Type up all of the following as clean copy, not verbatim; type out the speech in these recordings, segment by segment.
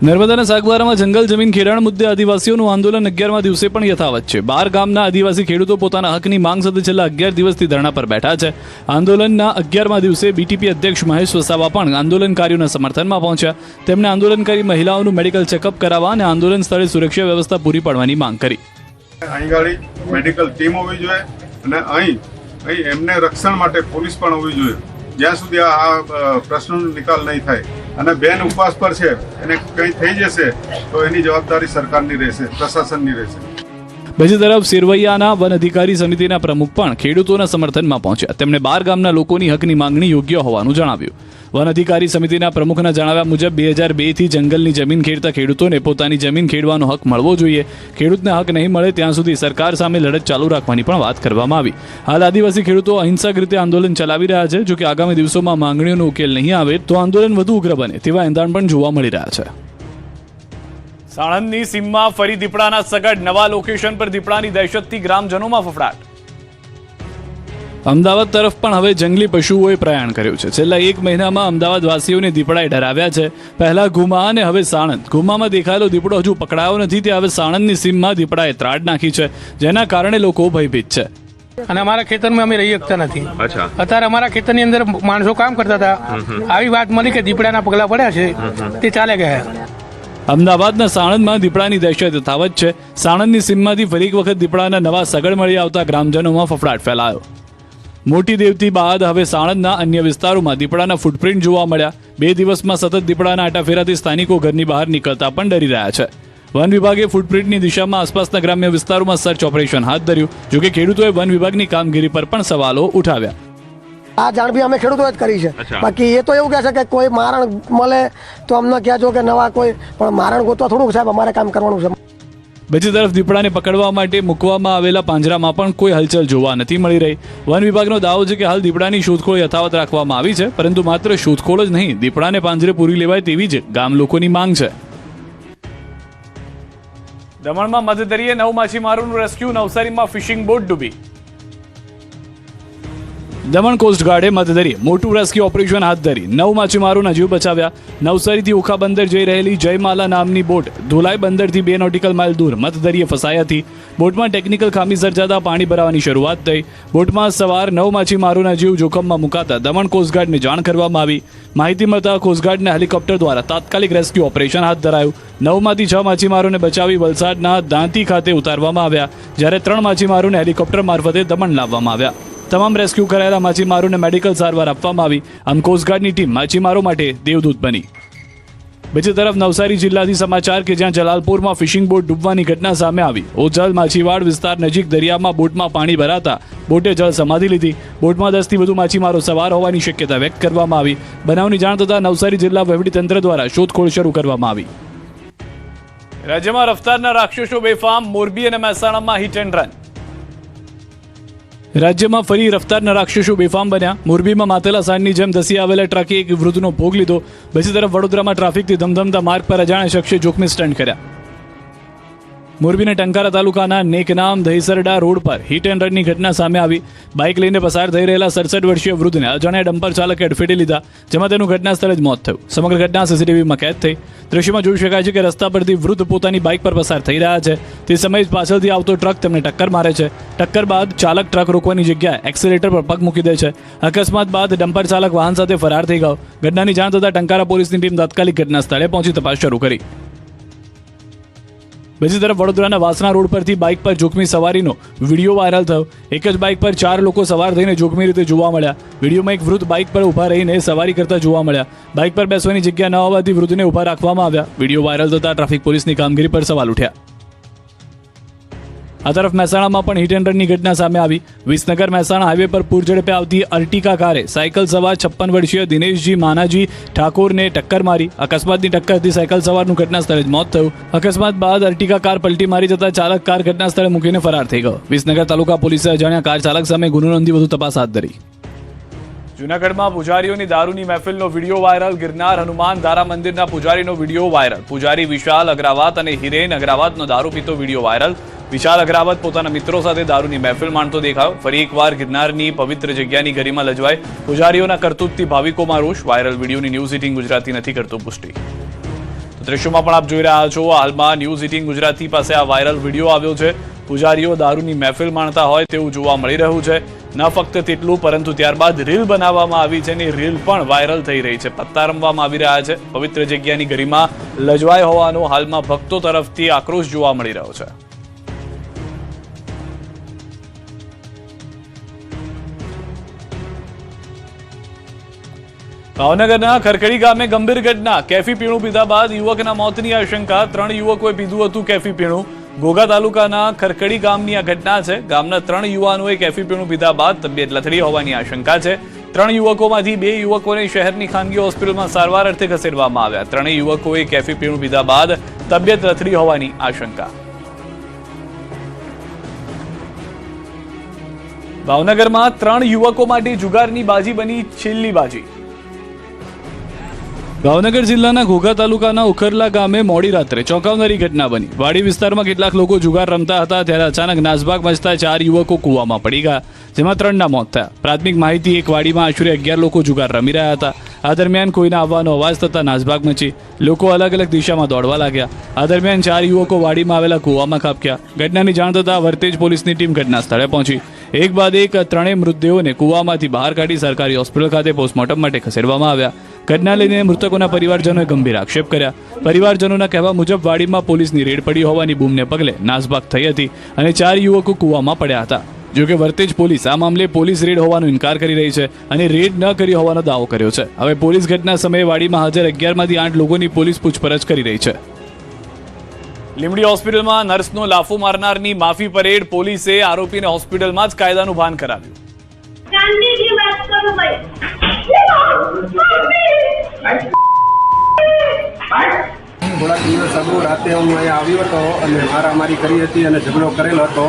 નર્મદાના સાગબારામાં જંગલ જમીન ખેડાણ મુદ્દે આદિવાસીઓનું આંદોલન 11મા દિવસે પણ યથાવત છે। 12 ગામના આદિવાસી ખેડૂતો પોતાના હકની માંગ સાથે છેલ્લા 11 દિવસથી ધરણા પર બેઠા છે। આંદોલનના 11મા દિવસે બીટીપી અધ્યક્ષ મહેશ વસાવા પણ આંદોલનકારીઓના સમર્થનમાં પહોંચ્યા। તેમણે આંદોલનકારી મહિલાઓનું મેડિકલ ચેકઅપ કરાવવા અને આંદોલન સ્થળે સુરક્ષા વ્યવસ્થા પૂરી પાડવાની માંગ કરી। અહીં ગાડી મેડિકલ ટીમ હોવી જોઈએ અને અહીં એમને રક્ષણ માટે પોલીસ પણ હોવી જોઈએ। જ્યાં સુધી આ પ્રશ્નનો નિકાલ નહીં થાય અને બેન ઉપવાસ પર છે એને કંઈ થઈ જશે તો એની જવાબદારી સરકારની રહેશે, પ્રશાસનની રહેશે। બીજી તરફ સેરવૈયાના વન અધિકારી સમિતિના પ્રમુખ પણ ખેડૂતોના સમર્થનમાં પહોંચ્યા। તેમણે 12 ગામના લોકોની હકની માંગણી યોગ્ય હોવાનું જણાવ્યું। વન અધિકારી સમિતિના પ્રમુખના જણાવ્યા મુજબ 2002થી જંગલની જમીન ખેડતા ખેડૂતોને પોતાની જમીન ખેડવાનો હક મળવો જોઈએ। ખેડૂતને હક નહીં મળે ત્યાં સુધી સરકાર સામે લડત ચાલુ રાખવાની પણ વાત કરવામાં આવી। હાલ આદિવાસી ખેડૂતો અહિંસક રીતે આંદોલન ચલાવી રહ્યા છે। જો કે આગામી દિવસોમાં માંગણીઓનો ઉકેલ નહીં આવે તો આંદોલન વધુ ઉગ્ર બને તેવા એંધાણ પણ જોવા મળી રહ્યા છે। સાણંદની સીમમાં ફરી દીપડાના સગડ, નવા લોકેશન પર દીપડાની દહેશતથી ગ્રામજનોમાં ફફડાટ। અમદાવાદ તરફ પણ હવે જંગલી પશુઓએ પ્રયાણ કર્યું છે। છેલ્લા 1 મહિનામાં અમદાવાદ વાસીઓને દીપડાએ ડરાવ્યા છે। પહેલા ઘુમા અને હવે સાણંદ। ઘુમામાં દેખાયેલો દીપડો હજુ પકડાયો નથી, તે હવે સાણંદની સીમમાં દીપડાએ ત્રાડ નાખી છે, જેના કારણે લોકો ભયભીત છે। અને અમારા ખેતરમાં અમે રહી શકતા નથી। અત્યારે અમારા ખેતરની અંદર માણસો કામ કરતા હતા, આવી વાત મળી કે દીપડાના પગલા પડ્યા છે, તે ચાલે ગયા। અમદાવાદના સાણંદમાં દીપડાની દહેશત યથાવત છે। સાણંદની સીમમાંથી ફરી એક વખત દીપડાના નવા સગડ મળી આવતા ગ્રામજનોમાં ફફડાટ ફેલાયો। મોટી દેવતી બાદ હવે સાણંદના અન્ય વિસ્તારોમાં દીપડાના ફૂટપ્રિન્ટ જોવા મળ્યા। 2 દિવસમાં સતત દીપડાના આટાફેરાથી સ્થાનિકો ઘરની બહાર નીકળતા પણ ડરી રહ્યા છે। વન વિભાગે ફૂટપ્રિન્ટની દિશામાં આસપાસના ગ્રામ્ય વિસ્તારોમાં સર્ચ ઓપરેશન હાથ ધર્યું। જોકે ખેડૂતોએ વન વિભાગની કામગીરી પર પણ સવાલો ઉઠાવ્યા। આ જાણ બી અમે ખેડૂતોએ જ કરી છે। બાકી એ તો એવું કહે છે કે કોઈ મારણ મળે તો અમને કહેજો કે નવા કોઈ, પણ મારણ ગોતવા થોડુંક સાહેબ અમારે કામ કરવાનું છે। બીજી તરફ દીપડાને પકડવા માટે મૂકવામાં આવેલા પાંજરામાં પણ કોઈ હલચલ જોવા નથી મળી રહી। વન વિભાગનો દાવો છે કે હાલ દીપડાની શોધખોળ યથાવત રાખવામાં આવી છે, પરંતુ માત્ર શોધખોળ જ નહીં, દીપડાને પાંજરે પૂરી લેવાય તેવી જ ગામ લોકોની માંગ છે। દમણમાં મધદરિયે 9 માછીમારોનું રેસ્ક્યુ, નવસારીમાં ફિશિંગ બોટ ડૂબી। દમણ કોસ્ટગાર્ડે મધદરિયે મોટું રેસ્ક્યુ ઓપરેશન હાથ ધરી 9 માછીમારોના જીવ બચાવ્યા। નવસારીથી ઓખા બંદર જઈ રહેલી જયમાલા નામની બોટ ધોલાઈ બંદરથી 2 નોટિકલ માઇલ દૂર મધદરિયે ફસાઈ હતી। બોટમાં ટેકનિકલ ખામી સર્જાતા પાણી ભરાવાની શરૂઆત થઈ। બોટમાં સવાર 9 માછીમારોના જીવ જોખમમાં મુકાતા દમણ કોસ્ટગાર્ડને જાણ કરવામાં આવી। માહિતી મળતા કોસ્ટગાર્ડના હેલિકોપ્ટર દ્વારા તાત્કાલિક રેસ્ક્યુ ઓપરેશન હાથ ધરાયું। 9માંથી 6 માછીમારોને બચાવી વલસાડના દાંતી ખાતે ઉતારવામાં આવ્યા, જ્યારે 3 માછીમારોને હેલિકોપ્ટર મારફતે દમણ લાવવામાં આવ્યા। તમામ રેસ્ક્યુ કરાયેલા માછીમારોને મેડિકલ સારવાર આપવામાં આવી। આમ કોસ્ટગાર્ડની ટીમ માછીમારો માટે દેવદૂત બની। બીજી તરફ નવસારી જિલ્લાથી સમાચાર કે જ્યાં જલાલપુરમાં ફિશિંગ બોટ ડૂબવાની ઘટના સામે આવી। ઓજલ માછીવાડ વિસ્તાર નજીક દરિયામાં બોટમાં પાણી ભરાતા બોટે જળ સમાધી લીધી। બોટમાં 10થી વધુ માછીમારો સવાર હોવાની શક્યતા વ્યક્ત કરવામાં આવી। બનાવની જાણ થતાં નવસારી જિલ્લા વહીવટીતંત્ર દ્વારા શોધખોળ શરૂ કરવામાં આવી। રાજ્યમાં રફતારના રાક્ષસો બેફામ, મોરબી અને મહેસાણામાં હિટ એન્ડ રન। રાજ્યમાં ફરી રફતારના રાક્ષસો બેફામ બન્યા। મોરબીમાં માતેલા સાંજની જેમ ધસી આવેલા ટ્રકે એક વૃદ્ધનો ભોગ લીધો। બીજી તરફ વડોદરામાં ટ્રાફિકથી ધમધમતા માર્ગ પર અજાણ્યા શખ્સે જોખમી સ્ટન્ટ કર્યા। મોરબીના ટંકારા તાલુકાના નેકનામ દહીસરડા રોડ પર હિટ એન્ડ રનની ઘટના સામે આવી। બાઇક લઈને પસાર થઈ રહેલા 67 વર્ષીય વૃદ્ધને અજાણ્યા ડમ્પર ચાલકે અડફેટે લીધા, જેમાં તેનું ઘટના સ્થળે જ મોત થયું। સમગ્ર ઘટના સીસીટીવીમાં કેદ થઈ। દ્રશ્યમાં જોઈ શકાય છે કે રસ્તા પરથી વૃદ્ધ પોતાની બાઇક પર પસાર થઈ રહ્યા છે। તે સમયે પાછળથી આવતો ટ્રક તેમને ટક્કર મારે છે। ટક્કર બાદ ચાલક ટ્રક રોકવાની જગ્યાએ એક્સિલેટર પર પગ મૂકી દે છે। અકસ્માત બાદ ડમ્પર ચાલક વાહન સાથે ફરાર થઈ ગયો। ઘટનાની જાણ થતાં ટંકારા પોલીસની ટીમ તાત્કાલિક ઘટના સ્થળે પહોંચી તપાસ શરૂ કરી। બીજી તરફ વડોદરાના વાસણા રોડ પરથી બાઇક પર જોખમી સવારીનો વિડીયો વાયરલ થયો। એક જ બાઇક પર 4 લોકો સવાર થઈને જોખમી રીતે જોવા મળ્યા। વિડીયોમાં એક વૃદ્ધ બાઇક પર ઊભા રહીને સવારી કરતા જોવા મળ્યા। બાઇક પર બેસવાની જગ્યા ન હોવાથી વૃદ્ધને ઊભા રાખવામાં આવ્યા। વિડીયો વાયરલ થતાં ટ્રાફિક પોલીસની કામગીરી પર સવાલ ઉઠ્યા। આ તરફ મહેસાણામાં પણ હિટ એન્ડ રનની ઘટના સામે આવી। વિસનગર મહેસાણા હાઈવે પર પૂર ઝડપે આવતી અર્ટિકા કારે સાયકલ સવાર 56 વર્ષીય દિનેશજી માનાજી ઠાકોરને ટક્કર મારી। અકસ્માતની ટક્કરથી સાયકલ સવારનું ઘટના સ્થળે જ મોત થયું। અકસ્માત બાદ અર્ટિકા કાર પલટી મારી જતા ચાલક કાર ઘટના સ્થળે મૂકીને ફરાર થઈ ગયો। વિસનગર તાલુકા પોલીસે અજાણ્યા કાર ચાલક સામે ગુનો નોંધી વધુ તપાસ હાથ ધરી। જૂનાગઢમાં પૂજારીઓની દારૂની મહેફિલનો વિડીયો વાયરલ। ગિરનાર હનુમાન ધારા મંદિરના પૂજારીનો વિડીયો વાયરલ। પૂજારી વિશાલ અગ્રાવત અને હિરેન અગ્રાવતનો દારૂ પીતો વિડીયો વાયરલ। વિશાલ અગ્રાવત પોતાના મિત્રો સાથે દારૂની મહેફિલ માણતો દેખાયો। ફરી એકવાર ગિરનારની પવિત્ર જગ્યાની ગરિમા લજવાય। પૂજારીઓના કરતૂતથી ભાવિકોમાં રોષ। વાયરલ વિડીયોની ન્યૂઝ 18 ગુજરાતી નથી કરતો પુષ્ટિ। દ્રશ્યોમાં પણ આપ જોઈ રહ્યા છો, હાલમાં ન્યૂઝ 18 ગુજરાતી પાસે આ વાયરલ વિડીયો આવ્યો છે. પૂજારીઓ દારૂની મહેફિલ માણતા હોય તેવું જોવા મળી રહ્યું છે. ન ફક્ત તેટલું, પરંતુ ત્યારબાદ રીલ બનાવવામાં આવી છે અને રીલ પણ વાયરલ થઈ રહી છે. પત્તા રમવામાં આવી રહ્યા છે. પવિત્ર જગ્યાની ગરિમા લજવાય હોવાનો હાલમાં ભક્તો તરફથી આક્રોશ જોવા મળી રહ્યો છે. ભાવનગરના ખરખડી ગામે ગંભીર ઘટના. કેફી પીણું પીધા બાદ યુવકના મોતની આશંકા. 3 યુવકોએ પીધું હતું કેફી પીણું. ઘોઘા તાલુકાના ખરખડી ગામની આ ઘટના છે. ગામના 3 યુવાનોએ કેફી પીણું પીધા બાદ તબિયત લથડી હોવાની આશંકા છે. 3 યુવકોમાંથી 2 યુવકોને શહેરની ખાનગી હોસ્પિટલમાં સારવાર અર્થે ખસેડવામાં આવ્યા. 3 યુવકોએ કેફી પીણું પીધા બાદ તબિયત લથડી હોવાની આશંકા. ભાવનગરમાં 3 યુવકો માટે જુગારની બાજી બની છેલ્લી બાજી. ભાવનગર જિલ્લાના ઘોઘા તાલુકાના ઉખરલા ગામે મોડી રાત્રે ચોંકાવનારી ઘટના બની. વાડી વિસ્તારમાં કેટલાક લોકો જુગાર રમતા હતા ત્યારે અચાનક નાસભાગ મચતા 4 યુવકો કૂવામાં પડી ગયા, જેમાં 3ના મોત થયા. પ્રાથમિક માહિતી, એક વાડીમાં આશરે 11 લોકો જુગાર રમી રહ્યા હતા. આ દરમિયાન કોઈના આવવાનો અવાજ થતા નાસભાગ મચી. લોકો અલગ અલગ દિશામાં દોડવા લાગ્યા. આ દરમિયાન 4 યુવકો વાડીમાં આવેલા કૂવામાં ખાબક્યા. ઘટનાની જાણ થતાં વર્તેજ પોલીસની ટીમ ઘટના સ્થળે પહોંચી. એક બાદ એક 3 મૃતદેહોને કૂવામાંથી બહાર કાઢી સરકારી હોસ્પિટલ ખાતે પોસ્ટમોર્ટમ માટે ખસેડવામાં આવ્યા. ઘટના લઈને મૃતકોના પરિવારજનોએ ગંભીર આક્ષેપ કર્યા. પરિવારજનોના કહેવા મુજબ વાડીમાં પોલીસની રેડ પડી હોવાની બૂમને પગલે નાસભાગ થઈ હતી અને 4 યુવકો કૂવામાં પડ્યા હતા. જોકે વર્તેજ પોલીસ આ મામલે પોલીસ રેડ હોવાનો ઇનકાર કરી રહી છે અને રેડ ન કરી હોવાનો દાવો કર્યો છે. હવે પોલીસ ઘટના સમયે વાડીમાં હાજર 11માંથી 8 લોકોની પોલીસ પૂછપરછ કરી રહી છે. લીંબડી હોસ્પિટલમાં નર્સનો લાફો મારનારની માફી પરેડ. પોલીસે આરોપીને હોસ્પિટલમાં જ કાયદાનું ભાન કરાવ્યું. થોડાક દિવસ અગાઉ રાતે હું અહીંયા આવ્યો હતો અને મારામારી કરી હતી અને ઝઘડો કરેલો હતો.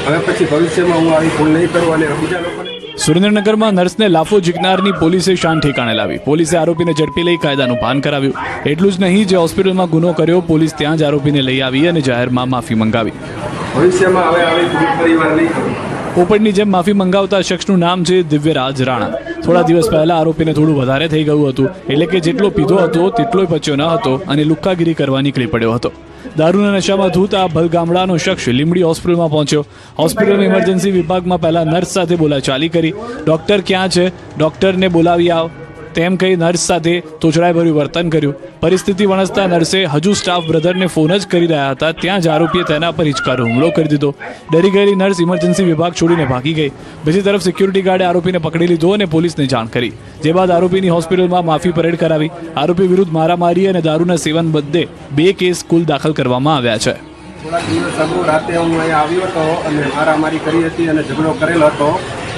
હવે પછી ભવિષ્યમાં હું આવી ભૂલ નહીં કરું અને બીજા લોકોને. સુરેન્દ્રનગરમાં નર્સને લાફો ઝીકનારની પોલીસે શાન ઠેકાણે લાવી. પોલીસે આરોપીને ઝડપી લઈ કાયદાનું ભાન કરાવ્યું. એટલું જ નહીં, જે હોસ્પિટલમાં ગુનો કર્યો, પોલીસ ત્યાં જ આરોપીને લઈ આવી અને જાહેરમાં માફી મંગાવી. ભવિષ્યમાં હવે આવી ભૂલ પરિવાર નહીં કરું. પોપટની જેમ માફી મંગાવતા શખ્સનું નામ છે દિવ્યરાજ રાણા. થોડા દિવસ પહેલા આરોપીને થોડું વધારે થઈ ગયું હતું, એટલે કે જેટલો પીધો હતો તેટલોય પચ્યો ન હતો અને લુખ્ખાગીરી કરવા નીકળી પડ્યો હતો. દારૂના નશામાં ધૂત આ ભલગામડાનો શખ્સ લીંબડી હોસ્પિટલમાં પહોંચ્યો. હોસ્પિટલમાં ઇમરજન્સી વિભાગમાં પહેલા નર્સ સાથે બોલાચાલી કરી. ડોક્ટર ક્યાં છે, ડોક્ટરને બોલાવી આવ, તેમ કહી નર્સ સાથે તોછડાઈભર્યું વર્તન કર્યું. પરિસ્થિતિ વણસતા નર્સે હજુ સ્ટાફ બ્રધરને ફોન જ કરી રહ્યા હતા ત્યાં જ આરોપીએ તેના પર હિચકારો હુમલો કરી દીધો. ડરી ગયેલી નર્સ ઇમરજન્સી વિભાગ છોડીને ભાગી ગઈ. બીજી તરફ સિક્યુરિટી ગાર્ડે આરોપીને પકડી લીધો અને પોલીસને જાણ કરી, જે બાદ આરોપીની હોસ્પિટલમાં માફી પરેડ કરાવી. આરોપી વિરુદ્ધ મારામારી અને દારૂના સેવન બદલે 2 કેસ કુલ દાખલ કરવામાં આવ્યા છે. થોડાક દિવસ અગાઉ રાતે હું અહીંયા આવ્યો હતો અને મારામારી કરી હતી અને ઝઘડો કરેલો હતો.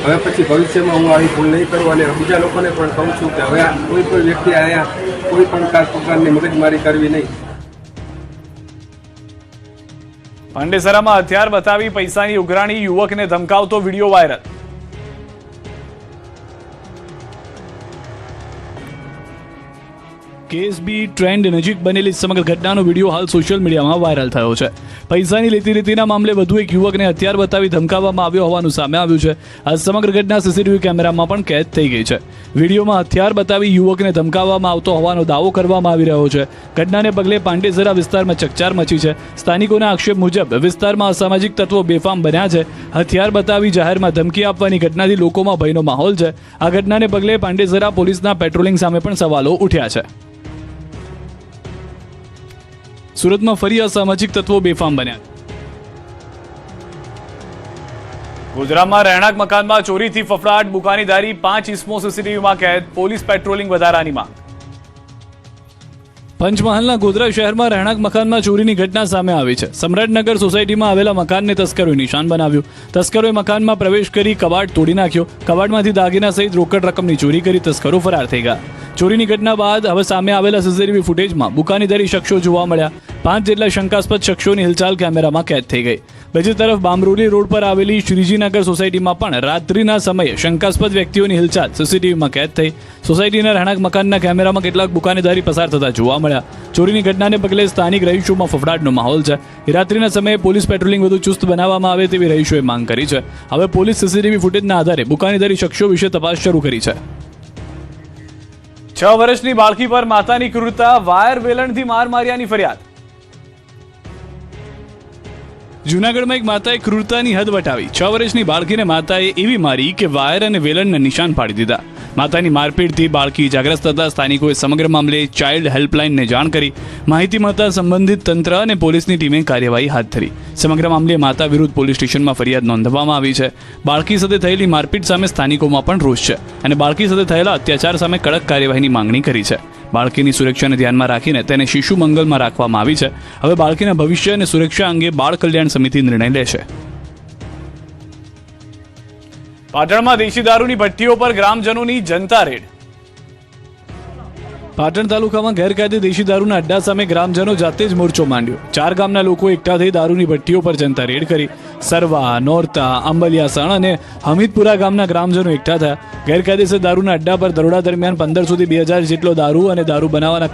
હવે પછી ભવિષ્યમાં હું આવી ભૂલ નહીં કરું અને બીજા લોકોને પણ કહું છું કે હવે કોઈ પણ વ્યક્તિ અહીંયા કોઈ પણ પ્રકારની મગજમારી કરવી નહીં. પાંડેસરામાં હથિયાર બતાવી પૈસાની ઉઘરાણી, યુવકને ધમકાવતો વિડીયો વાયરલ. કેએસબી ટ્રેન્ડ નજીક બનેલી સમગ્ર ઘટનાનો વિડીયો હાલ સોશિયલ મીડિયામાં વાયરલ થયો છે. પૈસાની લેતીરીતીના મામલે વધુ એક યુવકને હથિયાર બતાવી ધમકાવવામાં આવ્યો હોવાનું સામે આવ્યું છે. આ સમગ્ર ઘટના સીસીટીવી કેમેરામાં પણ કેદ થઈ ગઈ છે. વિડીયોમાં હથિયાર બતાવી યુવકને ધમકાવવામાં આવતો હોવાનો દાવો કરવામાં આવી રહ્યો છે. ઘટનાને પગલે પાંડેસરા વિસ્તારમાં ચકચાર મચી છે. સ્થાનિકોના આક્ષેપ મુજબ વિસ્તારમાં અસામાજિક તત્વો બેફામ બન્યા છે. હથિયાર બતાવી જાહેરમાં ધમકી આપવાની ઘટનાથી લોકોમાં ભયનો માહોલ છે. આ ઘટનાને પગલે પાંડેસરા પોલીસના પેટ્રોલિંગ સામે પણ સવાલો ઉઠ્યા છે. સુરતમાં ફરી અસામાજિક તત્વો બેફામ બન્યા. ગુજરાતમાં રહેણાંક મકાનમાં ચોરીથી ફફડાટ, બુકાનીદારી, 5 ઇસમો સીસીટીવીમાં કેદ. પોલીસ પેટ્રોલિંગ વધારાની માંગ. પંચમહાલના ગોધરા શહેરમાં રહેણાંક મકાનમાં ચોરીની ઘટના સામે આવી છે. સમ્રાટનગર સોસાયટીમાં આવેલા મકાનને તસ્કરોએ નિશાન બનાવ્યું. તસ્કરોએ મકાનમાં પ્રવેશ કરી કબાટ તોડી નાખ્યો. કબાટમાંથી દાગીના સહિત રોકડ રકમની ચોરી કરી તસ્કરો ફરાર થઈ ગયા. ચોરીની ઘટના બાદ હવે સામે આવેલા સીસીટીવી ફૂટેજમાં બુકાનીદારી શખ્સો જોવા મળ્યા. 5 જેટલા શંકાસ્પદ શખ્સોની હિલચાલ કેમેરામાં કેદ થઈ ગઈ. બીજી તરફ બામરોલી રોડ પર આવેલી શ્રીજીનગર સોસાયટીમાં પણ રાત્રિના સમયે શંકાસ્પદ વ્યક્તિઓની હિલચાલ સીસીટીવીમાં કેદ થઈ. સોસાયટીના રહેણાંક મકાનના કેમેરામાં કેટલાક બુકાનીદારી પસાર થતા જોવા મળ્યા. ચોરીની ઘટનાને પગલે સ્થાનિક રહીશોમાં ફફડાટનો માહોલ છે. રાત્રિના સમયે પોલીસ પેટ્રોલિંગ વધુ ચુસ્ત બનાવવામાં આવે તેવી રહીશોએ માંગ કરી છે. હવે પોલીસ સીસીટીવી ફૂટેજના આધારે બુકાનીદારી શખ્સો વિશે તપાસ શરૂ કરી છે. 6 વર્ષની બાળકી પર માતાની ક્રૂરતા, વાયર વેલણથી માર માર્યાની ફરિયાદ. જૂનાગઢમાં એક માતાએ ક્રૂરતાની હદ વટાવી. 6 વર્ષની બાળકીને માતાએ એવી મારી કે વાયર અને વેલણને નિશાન પાડી દીધા. માતાની મારપીટથી બાળકી ઇજાગ્રસ્ત થતા સ્થાનિકોએ સમગ્ર મામલે ચાઇલ્ડ હેલ્પલાઇનને જાણ કરી. માહિતી મળતા સંબંધિત તંત્ર અને પોલીસની ટીમે કાર્યવાહી હાથ ધરી. સમગ્ર મામલે માતા વિરુદ્ધ પોલીસ સ્ટેશનમાં ફરિયાદ નોંધવામાં આવી છે. બાળકી સાથે થયેલી મારપીટ સામે સ્થાનિકોમાં પણ રોષ છે અને બાળકી સાથે થયેલા અત્યાચાર સામે કડક કાર્યવાહીની માંગણી કરી છે. બાળકીની સુરક્ષાને ધ્યાનમાં રાખીને તેને શિશુ મંગલમાં રાખવામાં આવી છે. હવે બાળકીના ભવિષ્ય અને સુરક્ષા અંગે બાળ કલ્યાણ સમિતિ નિર્ણય લેશે. પાટણમાં દેશી દારૂની ભઠ્ઠીઓ પર ગ્રામજનોની જનતા રેડ. પાટણ તાલુકામાં ગેરકાયદે દેશી દારૂના અડ્ડા સામે ગ્રામજનો જાતે જ મોરચો માંડ્યો. 4 ગામના લોકો એકઠા થઈ દારૂની ભઠ્ઠીઓ પર જનતા રેડ કરી. સરવા, નોરતા, આંબલિયાસણ અને હમીદપુરા ગામના ગ્રામજનો એકઠા થયા. ગેરકાયદેસર દારૂના અડ્ડા પર દરોડા દરમિયાન 1500 થી 2000 જેટલો દારૂ અને દારૂ બનાવવાના